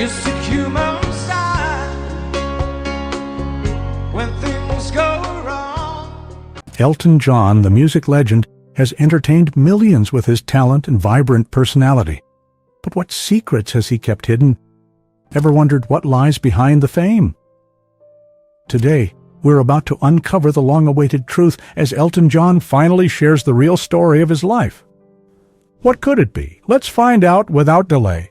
It's the human side when things go wrong. Elton John, the music legend, has entertained millions with his talent and vibrant personality. But what secrets has he kept hidden? Ever wondered what lies behind the fame? Today, we're about to uncover the long-awaited truth as Elton John finally shares the real story of his life. What could it be? Let's find out without delay.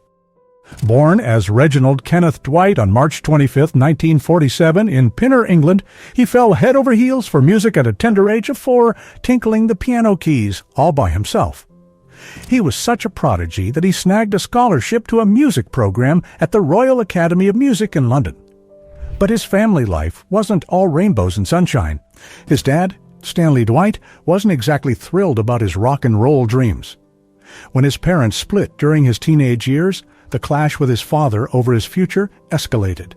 Born as Reginald Kenneth Dwight on March 25, 1947, in Pinner, England, he fell head over heels for music at a tender age of 4, tinkling the piano keys all by himself. He was such a prodigy that he snagged a scholarship to a music program at the Royal Academy of Music in London. But his family life wasn't all rainbows and sunshine. His dad, Stanley Dwight, wasn't exactly thrilled about his rock and roll dreams. When his parents split during his teenage years, the clash with his father over his future escalated.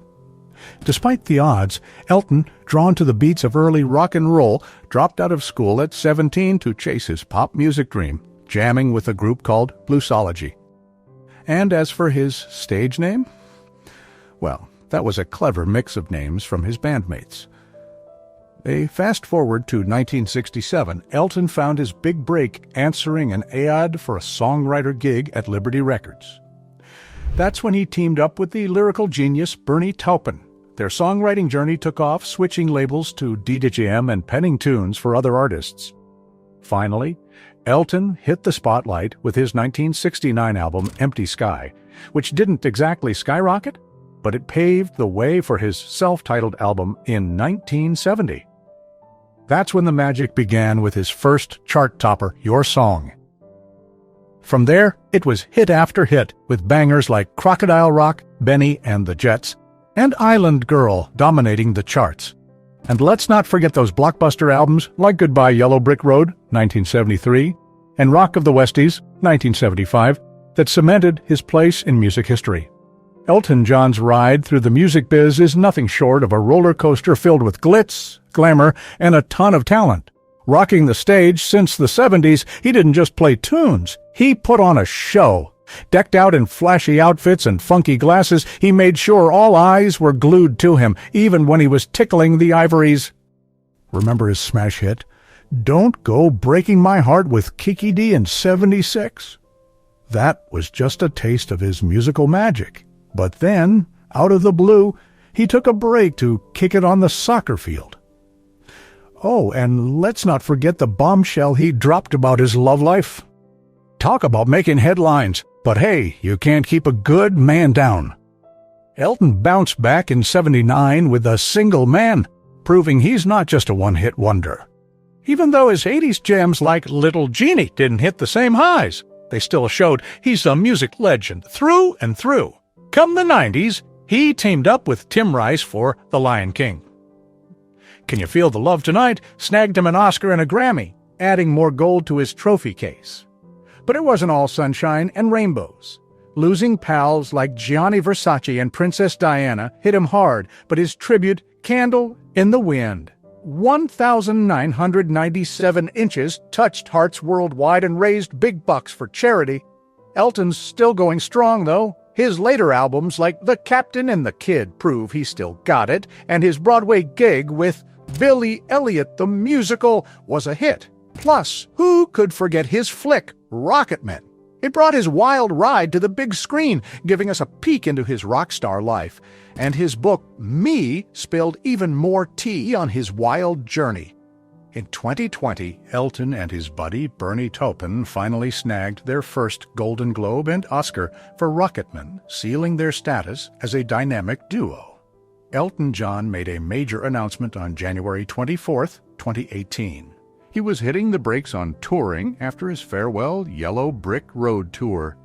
Despite the odds, Elton, drawn to the beats of early rock and roll, dropped out of school at 17 to chase his pop music dream, jamming with a group called Bluesology. And as for his stage name, well, that was a clever mix of names from his bandmates. A fast forward to 1967, Elton found his big break answering an ad for a songwriter gig at Liberty Records. That's when he teamed up with the lyrical genius Bernie Taupin. Their songwriting journey took off, switching labels to DJM and penning tunes for other artists. Finally, Elton hit the spotlight with his 1969 album Empty Sky, which didn't exactly skyrocket, but it paved the way for his self-titled album in 1970. That's when the magic began with his first chart topper, Your Song. From there, it was hit after hit, with bangers like Crocodile Rock, Benny and the Jets, and Island Girl dominating the charts. And let's not forget those blockbuster albums like Goodbye Yellow Brick Road, 1973, and Rock of the Westies, 1975, that cemented his place in music history. Elton John's ride through the music biz is nothing short of a roller coaster filled with glitz, glamour, and a ton of talent. Rocking the stage since the 70s, he didn't just play tunes, he put on a show. Decked out in flashy outfits and funky glasses, he made sure all eyes were glued to him, even when he was tickling the ivories. Remember his smash hit, Don't Go Breaking My Heart with Kiki D in '76? That was just a taste of his musical magic. But then, out of the blue, he took a break to kick it on the soccer field. Oh, and let's not forget the bombshell he dropped about his love life. Talk about making headlines, but hey, you can't keep a good man down. Elton bounced back in '79 with A Single Man, proving he's not just a one-hit wonder. Even though his '80s gems like Little Genie didn't hit the same highs, they still showed he's a music legend through and through. Come the '90s, he teamed up with Tim Rice for The Lion King. Can You Feel the Love Tonight snagged him an Oscar and a Grammy, adding more gold to his trophy case. But it wasn't all sunshine and rainbows. Losing pals like Gianni Versace and Princess Diana hit him hard, but his tribute, Candle in the Wind, 1,997 inches, touched hearts worldwide and raised big bucks for charity. Elton's still going strong, though. His later albums like The Captain and the Kid prove he still got it, and his Broadway gig with Billy Elliot the Musical was a hit. Plus, who could forget his flick, Rocketman? It brought his wild ride to the big screen, giving us a peek into his rock star life. And his book, Me, spilled even more tea on his wild journey. In 2020, Elton and his buddy Bernie Taupin finally snagged their first Golden Globe and Oscar for Rocketman, sealing their status as a dynamic duo. Elton John made a major announcement on January 24, 2018. He was hitting the brakes on touring after his farewell Yellow Brick Road tour.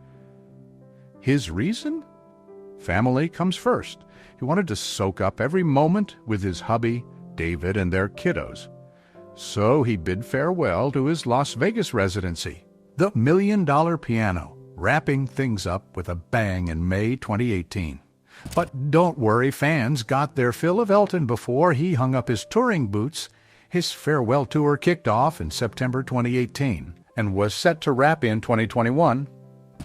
His reason? Family comes first. He wanted to soak up every moment with his hubby, David, and their kiddos. So he bid farewell to his Las Vegas residency, the $1 Million Piano, wrapping things up with a bang in May 2018. But don't worry, fans got their fill of Elton before he hung up his touring boots. His farewell tour kicked off in September 2018 and was set to wrap in 2021.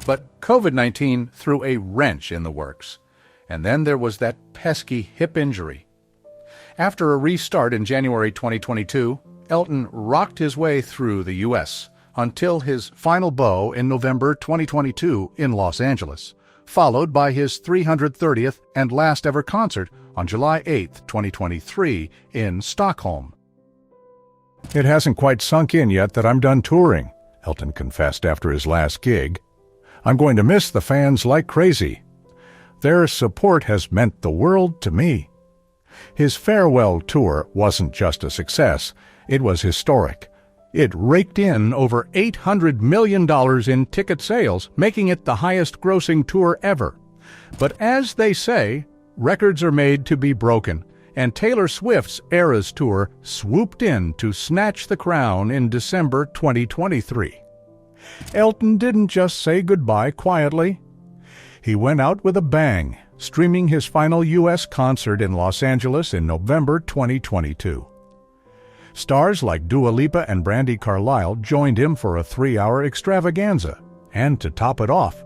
But COVID-19 threw a wrench in the works. And then there was that pesky hip injury. After a restart in January 2022, Elton rocked his way through the U.S. until his final bow in November 2022 in Los Angeles, followed by his 330th and last ever concert on July 8, 2023 in Stockholm. "It hasn't quite sunk in yet that I'm done touring," Elton confessed after his last gig. "I'm going to miss the fans like crazy. Their support has meant the world to me." His farewell tour wasn't just a success, it was historic. It raked in over $800 million in ticket sales, making it the highest-grossing tour ever. But as they say, records are made to be broken, and Taylor Swift's Eras Tour swooped in to snatch the crown in December 2023. Elton didn't just say goodbye quietly. He went out with a bang, streaming his final U.S. concert in Los Angeles in November 2022. Stars like Dua Lipa and Brandi Carlile joined him for a 3-hour extravaganza, and to top it off,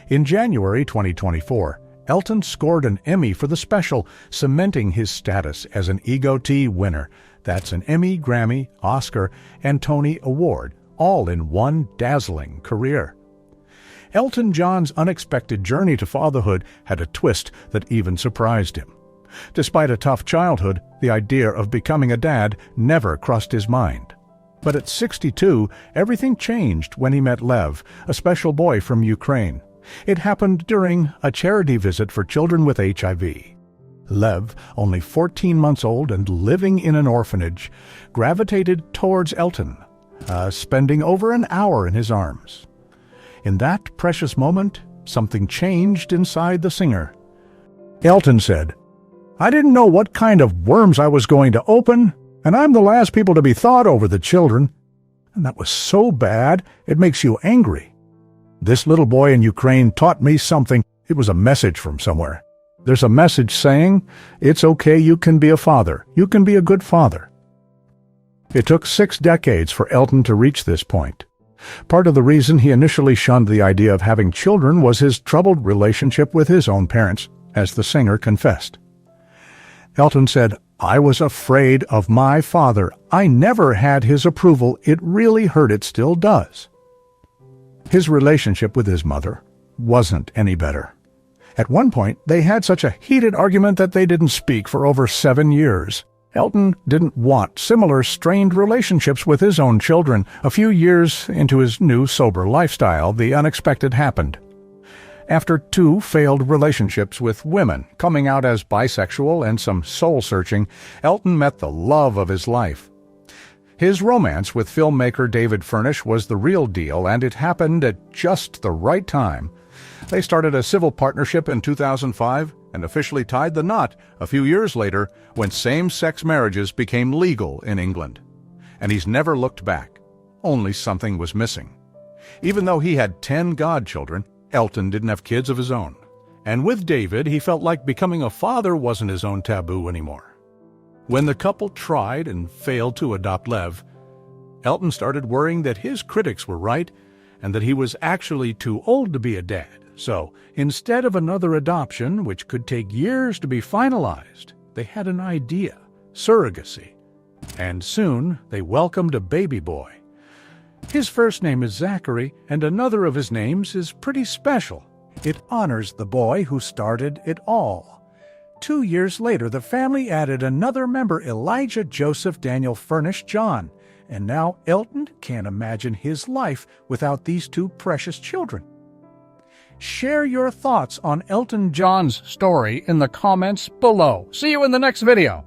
in January 2024, Elton scored an Emmy for the special, cementing his status as an EGOT winner. That's an Emmy, Grammy, Oscar, and Tony Award, all in one dazzling career. Elton John's unexpected journey to fatherhood had a twist that even surprised him. Despite a tough childhood, the idea of becoming a dad never crossed his mind. But at 62, everything changed when he met Lev, a special boy from Ukraine. It happened during a charity visit for children with HIV. Lev, only 14 months old and living in an orphanage, gravitated towards Elton, spending over an hour in his arms. In that precious moment, something changed inside the singer. Elton said, "I didn't know what kind of worms I was going to open, and I'm the last people to be thought over the children. And that was so bad, it makes you angry. This little boy in Ukraine taught me something. It was a message from somewhere. There's a message saying, it's okay, you can be a father. You can be a good father." It took 6 decades for Elton to reach this point. Part of the reason he initially shunned the idea of having children was his troubled relationship with his own parents, as the singer confessed. Elton said, "I was afraid of my father. I never had his approval. It really hurt. It still does." His relationship with his mother wasn't any better. At one point, they had such a heated argument that they didn't speak for over 7 years. Elton didn't want similar strained relationships with his own children. A few years into his new sober lifestyle, the unexpected happened. After 2 failed relationships with women, coming out as bisexual and some soul-searching, Elton met the love of his life. His romance with filmmaker David Furnish was the real deal, and it happened at just the right time. They started a civil partnership in 2005 and officially tied the knot a few years later when same-sex marriages became legal in England. And he's never looked back. Only something was missing. Even though he had 10 godchildren, Elton didn't have kids of his own. And with David, he felt like becoming a father wasn't his own taboo anymore. When the couple tried and failed to adopt Lev, Elton started worrying that his critics were right and that he was actually too old to be a dad. So, instead of another adoption, which could take years to be finalized, they had an idea: surrogacy. And soon, they welcomed a baby boy. His first name is Zachary, and another of his names is pretty special. It honors the boy who started it all. 2 years later, the family added another member, Elijah Joseph Daniel Furnish John, and now Elton can't imagine his life without these 2 precious children. Share your thoughts on Elton John's story in the comments below. See you in the next video.